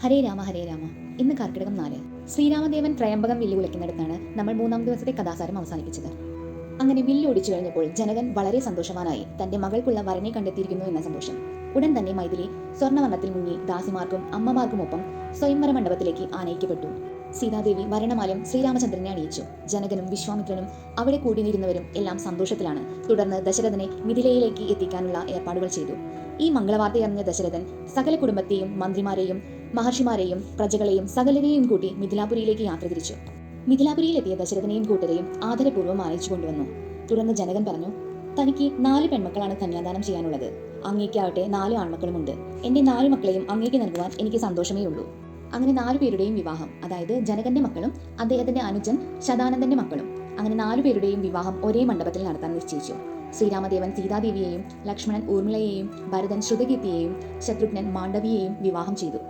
ഹരേ രാമ ഹരേ രാമ. ഇന്ന് കർക്കിടകം 4. ശ്രീരാമദേവൻ ത്രയംബകം വില്ലുകുലയ്ക്കുന്നിടത്താണ് നമ്മൾ 3-ാം ദിവസത്തെ കഥാസാരം അവസാനിപ്പിച്ചത്. അങ്ങനെ വില്ലൊടിച്ചു കഴിഞ്ഞപ്പോൾ ജനകൻ വളരെ സന്തോഷവാനായി. തന്റെ മകൾക്കുള്ള വരനെ കണ്ടെത്തിയിരിക്കുന്നു എന്ന സന്തോഷം. ഉടൻ തന്നെ മൈഥിലി സ്വർണ്ണവർണ്ണത്തിൽ മുങ്ങി ദാസിമാർക്കും അമ്മമാർക്കുമൊപ്പം സ്വയംവര മണ്ഡപത്തിലേക്ക് ആനയിക്കപ്പെട്ടു. സീതാദേവി വരണമാലം ശ്രീരാമചന്ദ്രനെ അണിയിച്ചു. ജനകനും വിശ്വാമിത്രനും അവിടെ കൂടിയിരുന്നവരും എല്ലാം സന്തോഷത്തിലാണ്. തുടർന്ന് ദശരഥനെ മിഥിലയിലേക്ക് എത്തിക്കാനുള്ള ഏർപ്പാടുകൾ ചെയ്തു. ഈ മംഗളവാർത്തയറിഞ്ഞ ദശരഥൻ സകല കുടുംബത്തെയും മന്ത്രിമാരെയും മഹർഷിമാരെയും പ്രജകളെയും സകലരെയും കൂട്ടി മിഥിലാപുരിയിലേക്ക് യാത്ര തിരിച്ചു. മിഥിലാപുരിയിലെത്തിയ ദശരഥനെയും കൂട്ടരെയും ആദരപൂർവ്വം ആനയിച്ചു കൊണ്ടുവന്നു. തുടർന്ന് ജനകൻ പറഞ്ഞു, തനിക്ക് 4 പെൺമക്കളാണ് കന്യാദാനം ചെയ്യാനുള്ളത്. അങ്ങേക്കാവട്ടെ 4 ആൺമക്കളുമുണ്ട്. എന്റെ 4 മക്കളെയും അങ്ങേക്ക് നൽകുവാൻ എനിക്ക് സന്തോഷമേ ഉള്ളൂ. അങ്ങനെ 4 പേരുടെയും വിവാഹം, അതായത് ജനകന്റെ മക്കളും അദ്ദേഹത്തിന്റെ അനുജൻ ശതാനന്ദന്റെ മക്കളും, അങ്ങനെ 4 പേരുടെയും വിവാഹം ഒരേ മണ്ഡപത്തിൽ നടത്താൻ നിശ്ചയിച്ചു. ശ്രീരാമദേവൻ സീതാദേവിയെയും ലക്ഷ്മണൻ ഊർമിളയെയും ഭരതൻ ശ്രുതകീർത്തിയെയും ശത്രുഘ്നൻ മാണ്ഡവിയെയും വിവാഹം ചെയ്തു.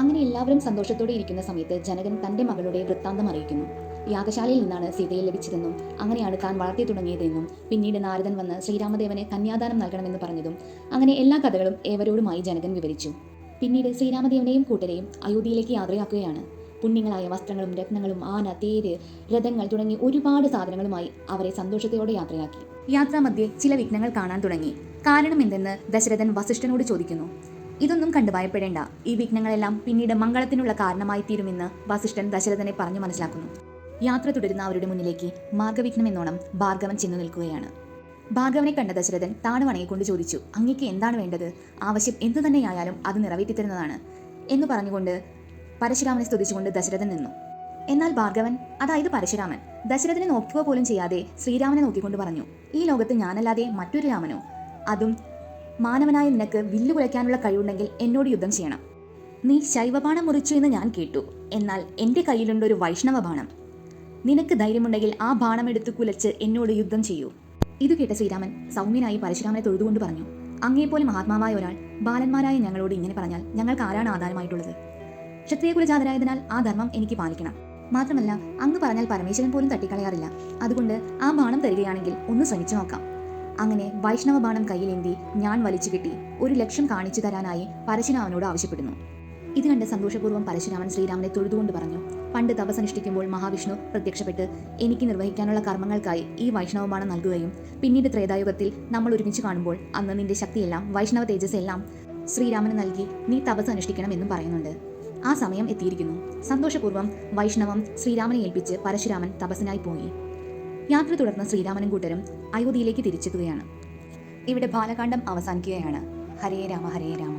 അങ്ങനെ എല്ലാവരും സന്തോഷത്തോടെ ഇരിക്കുന്ന സമയത്ത് ജനകൻ തന്റെ മകളുടെ വൃത്താന്തം അറിയിക്കുന്നു. യാഗശാലയിൽ നിന്നാണ് സീതയെ ലഭിച്ചതെന്നും അങ്ങനെയാണ് താൻ വളർത്തി തുടങ്ങിയതെന്നും പിന്നീട് നാരദൻ വന്ന് ശ്രീരാമദേവന് കന്യാദാനം നൽകണമെന്ന് പറഞ്ഞതും അങ്ങനെ എല്ലാ കഥകളും ഏവരോടുമായി ജനകൻ വിവരിച്ചു. പിന്നീട് ശ്രീരാമദേവനെയും കൂട്ടരെയും അയോധ്യയിലേക്ക് യാത്രയാക്കുകയാണ്. പുണ്യങ്ങളായ വസ്ത്രങ്ങളും രത്നങ്ങളും ആന, തേര്, രഥങ്ങൾ തുടങ്ങി ഒരുപാട് സാധനങ്ങളുമായി അവരെ സന്തോഷത്തോടെ യാത്രയാക്കി. യാത്രാമധ്യേ ചില വിഘ്നങ്ങൾ കാണാൻ തുടങ്ങി. കാരണം എന്തെന്ന് ദശരഥൻ വസിഷ്ഠനോട് ചോദിക്കുന്നു. ഇതൊന്നും കണ്ടു ഭയപ്പെടേണ്ട, ഈ വിഘ്നങ്ങളെല്ലാം പിന്നീട് മംഗളത്തിനുള്ള കാരണമായി തീരുമെന്ന് വസിഷ്ഠൻ ദശരഥനെ പറഞ്ഞു മനസ്സിലാക്കുന്നു. യാത്ര തുടരുന്ന അവരുടെ മുന്നിലേക്ക് മാർഗവിഘ്നം എന്നോണം ഭാർഗവൻ ചെന്നു നിൽക്കുകയാണ്. ഭാർഗവനെ കണ്ട ദശരഥൻ താണു വണങ്ങിക്കൊണ്ട് ചോദിച്ചു, അങ്ങേക്ക് എന്താണ് വേണ്ടത്? ആവശ്യം എന്തു തന്നെയായാലും അത് നിറവേറ്റിത്തരുന്നതാണ് എന്ന് പറഞ്ഞുകൊണ്ട് പരശുരാമനെ സ്തുതിച്ചുകൊണ്ട് ദശരഥൻ നിന്നു. എന്നാൽ ഭാർഗവൻ, അതായത് പരശുരാമൻ, ദശരഥനെ നോക്കുക പോലും ചെയ്യാതെ ശ്രീരാമനെ നോക്കിക്കൊണ്ട് പറഞ്ഞു, ഈ ലോകത്ത് ഞാനല്ലാതെ മറ്റൊരു രാമനോ? അതും മാനവനായ നിനക്ക് വില്ലു കുലയ്ക്കാനുള്ള കഴിവുണ്ടെങ്കിൽ എന്നോട് യുദ്ധം ചെയ്യണം. നീ ശൈവബാണം മുറിച്ചു എന്ന് ഞാൻ കേട്ടു. എന്നാൽ എൻ്റെ കയ്യിലുണ്ട് ഒരു വൈഷ്ണവ ബാണം. നിനക്ക് ധൈര്യമുണ്ടെങ്കിൽ ആ ബാണം എടുത്ത് കുലച്ച് എന്നോട് യുദ്ധം ചെയ്യൂ. ഇത് കേട്ട ശ്രീരാമൻ സൗമ്യനായി പരശുരാമനെ തൊഴുതുകൊണ്ട് പറഞ്ഞു, അങ്ങേപ്പോലെ മഹാത്മാവായ ഒരാൾ ബാലന്മാരായ ഞങ്ങളോട് ഇങ്ങനെ പറഞ്ഞാൽ ഞങ്ങൾക്ക് ആരാണ് ആധാരമായിട്ടുള്ളത്? ക്ഷത്രിയ കുലജാതരായതിനാൽ ആ ധർമ്മം എനിക്ക് പാലിക്കണം. മാത്രമല്ല, അങ്ങ് പറഞ്ഞാൽ പരമേശ്വരൻ പോലും തട്ടിക്കളയാറില്ല. അതുകൊണ്ട് ആ ബാണം തരികയാണെങ്കിൽ ഒന്ന് ശ്രമിച്ചു നോക്കാം. അങ്ങനെ വൈഷ്ണവ ബാണം കയ്യിലേന്തി ഞാൻ വലിച്ചു കെട്ടി ഒരു ലക്ഷ്യം കാണിച്ചു തരാനായി പരശുരാമനോട് ആവശ്യപ്പെടുന്നു. ഇത് കണ്ട് സന്തോഷപൂർവ്വം പരശുരാമൻ ശ്രീരാമനെ തൊഴുതുകൊണ്ട് പറഞ്ഞു, പണ്ട് തപസ്സനുഷ്ഠിക്കുമ്പോൾ മഹാവിഷ്ണു പ്രത്യക്ഷപ്പെട്ട് എനിക്ക് നിർവഹിക്കാനുള്ള കർമ്മങ്ങൾക്കായി ഈ വൈഷ്ണവ ബാണം നൽകുകയും പിന്നീട് ത്രേതായുഗത്തിൽ നമ്മൾ ഒരുമിച്ച് കാണുമ്പോൾ അന്ന് നിന്റെ ശക്തിയെല്ലാം വൈഷ്ണവ തേജസ് എല്ലാം ശ്രീരാമന് നൽകി നീ തപസ് അനുഷ്ഠിക്കണമെന്നും പറയുന്നുണ്ട്. ആ സമയം എത്തിയിരിക്കുന്നു. സന്തോഷപൂർവ്വം വൈഷ്ണവം ശ്രീരാമനെ ഏൽപ്പിച്ച് പരശുരാമൻ തപസ്സിനായി പോയി. യാത്ര തുടർന്ന് ശ്രീരാമനും കൂട്ടരും അയോധ്യയിലേക്ക് തിരിച്ചെത്തുകയാണ്. ഇവിടെ ബാലകാണ്ഡം അവസാനിക്കുകയാണ്. ഹരേ രാമ ഹരേ രാമ.